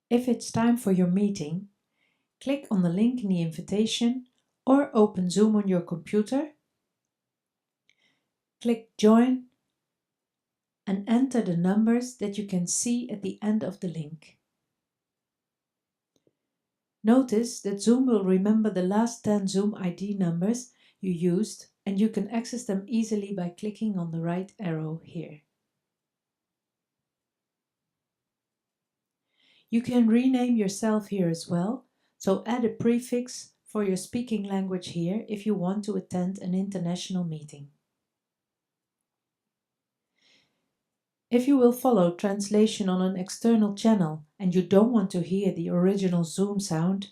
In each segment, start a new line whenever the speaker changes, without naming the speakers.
If it's time for your meeting, click on the link in the invitation or open Zoom on your computer. Click Join and enter the numbers that you can see at the end of the link. Notice that Zoom will remember the last 10 Zoom ID numbers you used, and you can access them easily by clicking on the right arrow here. You can rename yourself here as well, so add a prefix for your speaking language here if you want to attend an international meeting. If you will follow translation on an external channel and you don't want to hear the original Zoom sound,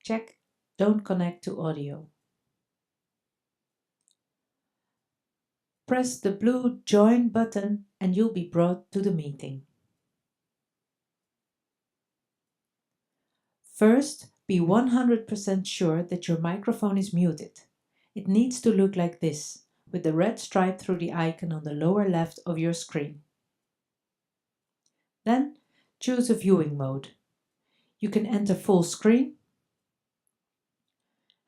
check Don't connect to audio. Press the blue Join button and you'll be brought to the meeting. First, be 100% sure that your microphone is muted. It needs to look like this, with the red stripe through the icon on the lower left of your screen. Then, choose a viewing mode. You can enter full screen,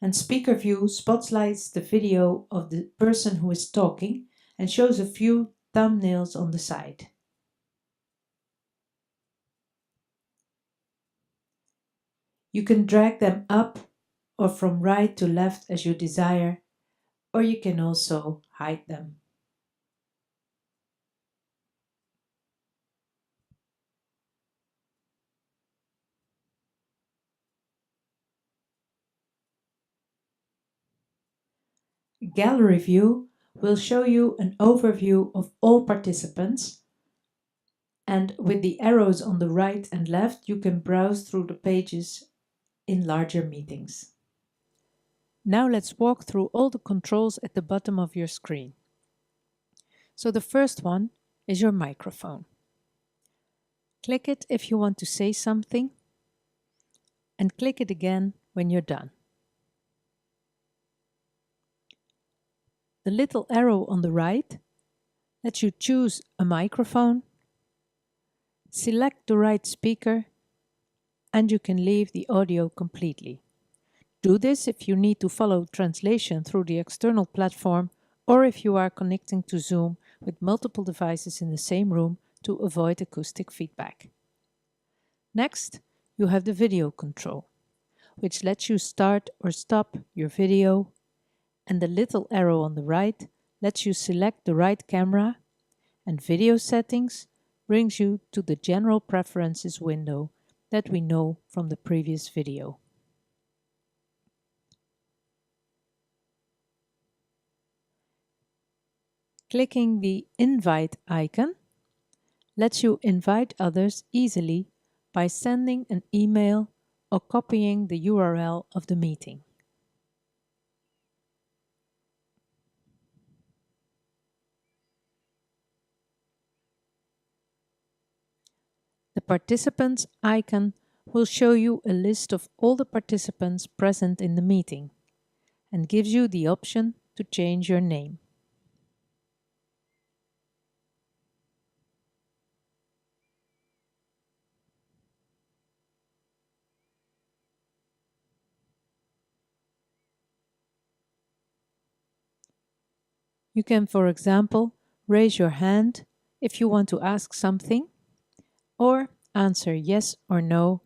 and speaker view spotlights the video of the person who is talking and shows a few thumbnails on the side. You can drag them up or from right to left as you desire, or you can also hide them. Gallery view will show you an overview of all participants, and with the arrows on the right and left you can browse through the pages in larger meetings. Now let's walk through all the controls at the bottom of your screen. So the first one is your microphone. Click it if you want to say something, and click it again when you're done. The little arrow on the right lets you choose a microphone, select the right speaker, and you can leave the audio completely. Do this if you need to follow translation through the external platform or if you are connecting to Zoom with multiple devices in the same room to avoid acoustic feedback. Next, you have the video control, which lets you start or stop your video, and the little arrow on the right lets you select the right camera, and video settings brings you to the general preferences window that we know from the previous video. Clicking the invite icon lets you invite others easily by sending an email or copying the URL of the meeting. The participants icon will show you a list of all the participants present in the meeting and gives you the option to change your name. You can, for example, raise your hand if you want to ask something, or answer yes or no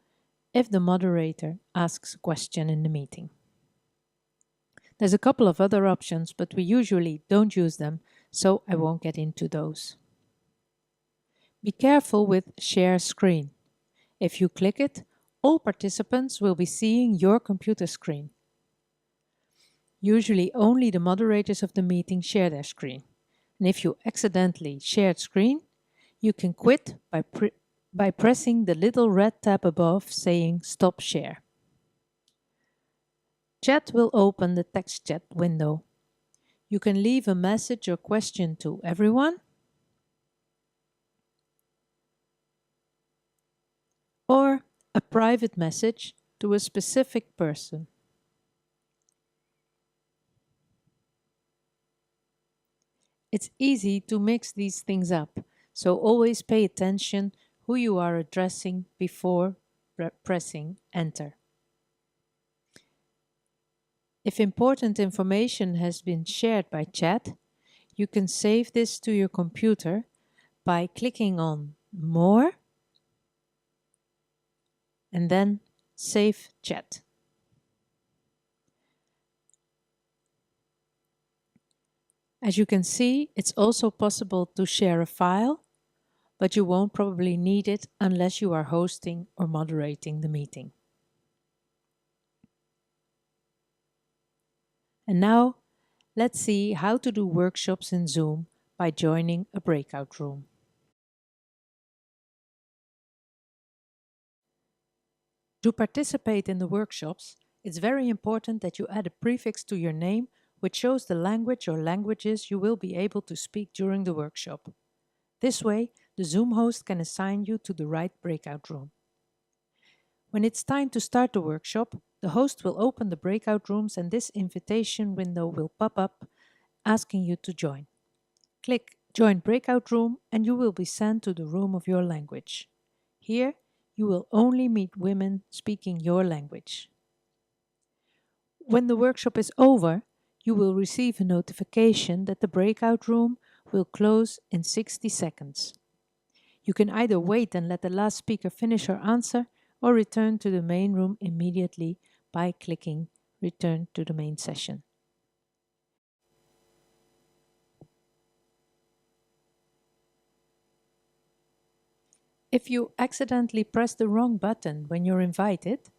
if the moderator asks a question in the meeting. There's a couple of other options, but we usually don't use them, so I won't get into those. Be careful with Share Screen. If you click it, all participants will be seeing your computer screen. Usually only the moderators of the meeting share their screen. And if you accidentally shared screen, you can quit by pressing the little red tab above saying Stop Share. Chat will open the text chat window. You can leave a message or question to everyone, or a private message to a specific person. It's easy to mix these things up, so always pay attention who you are addressing before pressing Enter. If important information has been shared by chat, you can save this to your computer by clicking on More and then Save Chat. As you can see, it's also possible to share a file, but you won't probably need it unless you are hosting or moderating the meeting. And now, let's see how to do workshops in Zoom by joining a breakout room. To participate in the workshops, it's very important that you add a prefix to your name which shows the language or languages you will be able to speak during the workshop. This way, the Zoom host can assign you to the right breakout room. When it's time to start the workshop, the host will open the breakout rooms and this invitation window will pop up asking you to join. Click Join Breakout Room and you will be sent to the room of your language. Here, you will only meet women speaking your language. When the workshop is over, you will receive a notification that the breakout room will close in 60 seconds. You can either wait and let the last speaker finish her answer or return to the main room immediately by clicking Return to the main session. If you accidentally press the wrong button when you're invited,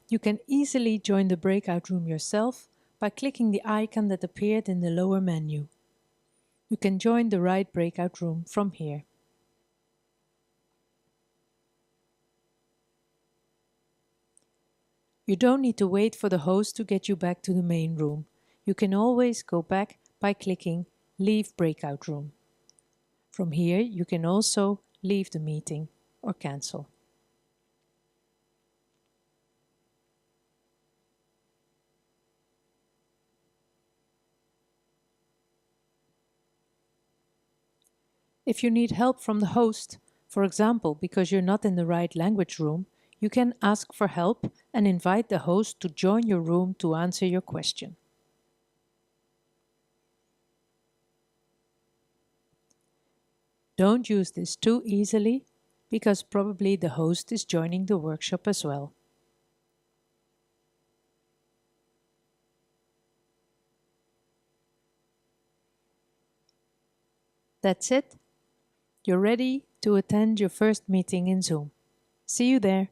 you can easily join the breakout room yourself by clicking the icon that appeared in the lower menu. You can join the right breakout room from here. You don't need to wait for the host to get you back to the main room. You can always go back by clicking Leave Breakout Room. From here, you can also leave the meeting or cancel. If you need help from the host, for example, because you're not in the right language room, you can ask for help and invite the host to join your room to answer your question. Don't use this too easily, because probably the host is joining the workshop as well. That's it. You're ready to attend your first meeting in Zoom. See you there.